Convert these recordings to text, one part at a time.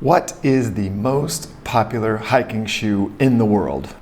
What is the most popular hiking shoe in the world?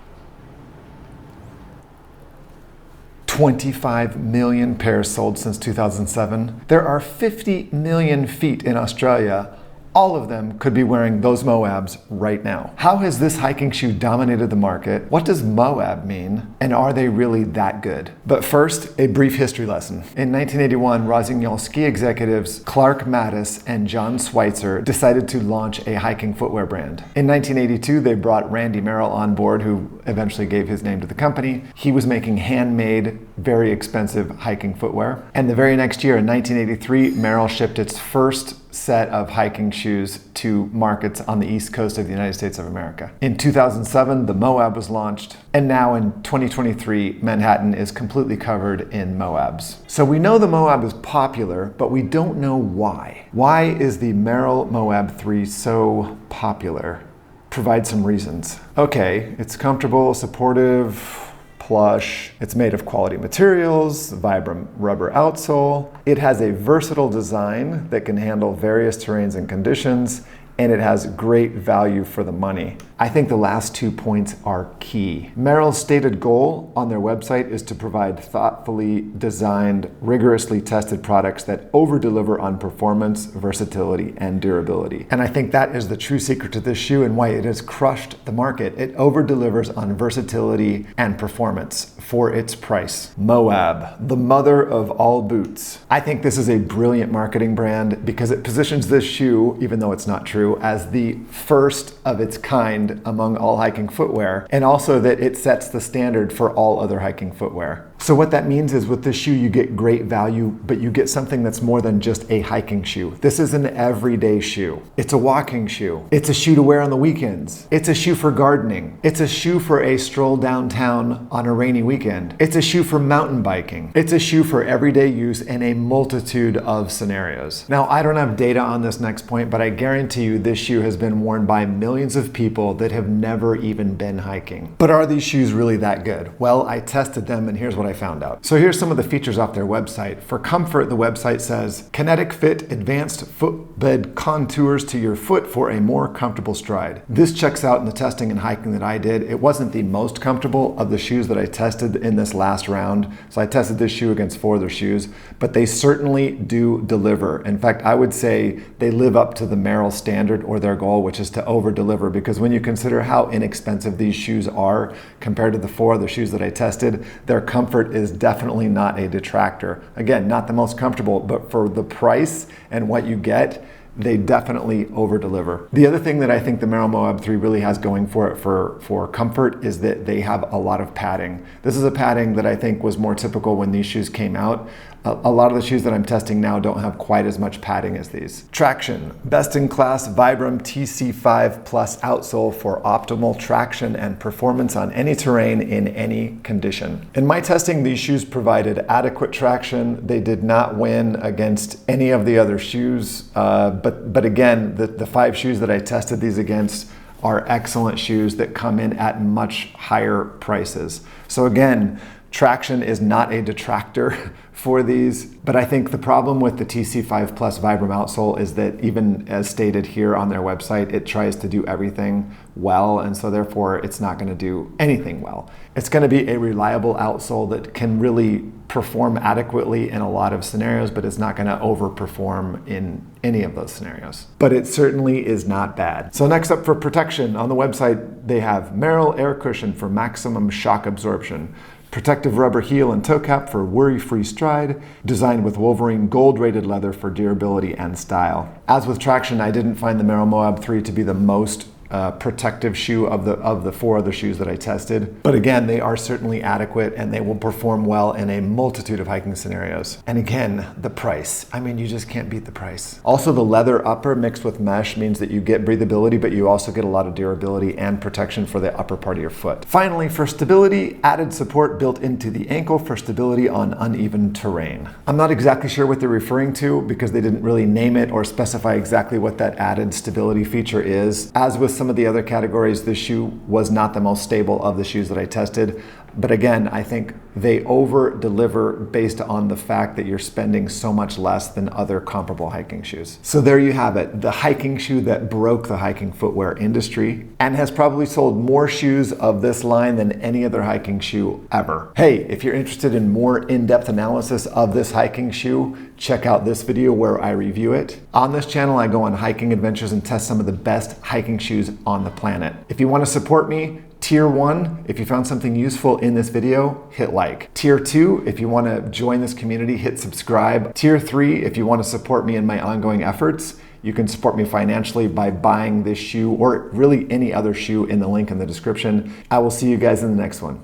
25 million pairs sold since 2007. There are 50 million feet in Australia. All of them could be wearing those Moabs right now. How has this hiking shoe dominated the market? What does Moab mean? And are they really that good? But first, a brief history lesson. In 1981, Rossignol ski executives Clark Mattis and John Schweitzer decided to launch a hiking footwear brand. In 1982, they brought Randy Merrell on board, who eventually gave his name to the company. He was making handmade, very expensive hiking footwear. And the very next year, in 1983, Merrell shipped its first set of hiking shoes to markets on the east coast of the United States of America. In 2007, the Moab was launched, and now in 2023, Manhattan is completely covered in Moabs. So we know the Moab is popular, but we don't know why. Why is the Merrell Moab 3 so popular? Provide some reasons. Okay, it's comfortable, supportive, plush. It's made of quality materials, Vibram rubber outsole. It has a versatile design that can handle various terrains and conditions, and it has great value for the money. I think the last 2 points are key. Merrell's stated goal on their website is to provide thoughtfully designed, rigorously tested products that over-deliver on performance, versatility, and durability. And I think that is the true secret to this shoe and why it has crushed the market. It over-delivers on versatility and performance for its price. Moab, the mother of all boots. I think this is a brilliant marketing brand because it positions this shoe, even though it's not true, as the first of its kind among all hiking footwear, and also that it sets the standard for all other hiking footwear. So what that means is with this shoe you get great value, but you get something that's more than just a hiking shoe. This is an everyday shoe. It's a walking shoe. It's a shoe to wear on the weekends. It's a shoe for gardening. It's a shoe for a stroll downtown on a rainy weekend. It's a shoe for mountain biking. It's a shoe for everyday use in a multitude of scenarios. Now, I don't have data on this next point, but I guarantee you this shoe has been worn by millions of people that have never even been hiking. But are these shoes really that good? Well, I tested them and here's what I found out. So here's some of the features off their website. For comfort, the website says, kinetic fit, advanced footbed contours to your foot for a more comfortable stride. This checks out in the testing and hiking that I did. It wasn't the most comfortable of the shoes that I tested in this last round. So I tested this shoe against 4 other shoes, but they certainly do deliver. In fact, I would say they live up to the Merrell standard or their goal, which is to over deliver, because when you consider how inexpensive these shoes are compared to the 4 other shoes that I tested, their comfort is definitely not a detractor. Again, not the most comfortable, but for the price and what you get, they definitely over-deliver. The other thing that I think the Merrell Moab 3 really has going for it for comfort is that they have a lot of padding. This is a padding that I think was more typical when these shoes came out. A lot of the shoes that I'm testing now don't have quite as much padding as these. Traction, best-in-class Vibram TC5 Plus outsole for optimal traction and performance on any terrain in any condition. In my testing, these shoes provided adequate traction. They did not win against any of the other shoes, but again, the 5 shoes that I tested these against are excellent shoes that come in at much higher prices. So again, traction is not a detractor for these, but I think the problem with the TC5 Plus Vibram outsole is that even as stated here on their website, it tries to do everything well, and so therefore it's not going to do anything well. It's going to be a reliable outsole that can really perform adequately in a lot of scenarios, but it's not going to overperform in any of those scenarios. But it certainly is not bad. So next up, for protection, on the website they have Merrell Air Cushion for maximum shock absorption, protective rubber heel and toe cap for worry-free stride, designed with Wolverine gold-rated leather for durability and style. As with traction, I didn't find the Merrell Moab 3 to be the most protective shoe of the 4 other shoes that I tested. But again, they are certainly adequate and they will perform well in a multitude of hiking scenarios. And again, the price. I mean, you just can't beat the price. Also, the leather upper mixed with mesh means that you get breathability, but you also get a lot of durability and protection for the upper part of your foot. Finally, for stability, added support built into the ankle for stability on uneven terrain. I'm not exactly sure what they're referring to because they didn't really name it or specify exactly what that added stability feature is. As with some of the other categories, this shoe was not the most stable of the shoes that I tested. But again, I think they over deliver based on the fact that you're spending so much less than other comparable hiking shoes. So there you have it, the hiking shoe that broke the hiking footwear industry and has probably sold more shoes of this line than any other hiking shoe ever. Hey, if you're interested in more in-depth analysis of this hiking shoe, check out this video where I review it. On this channel, I go on hiking adventures and test some of the best hiking shoes on the planet. If you want to support me, Tier 1, if you found something useful in this video, hit like. Tier 2, if you want to join this community, hit subscribe. Tier 3, if you want to support me in my ongoing efforts, you can support me financially by buying this shoe or really any other shoe in the link in the description. I will see you guys in the next one.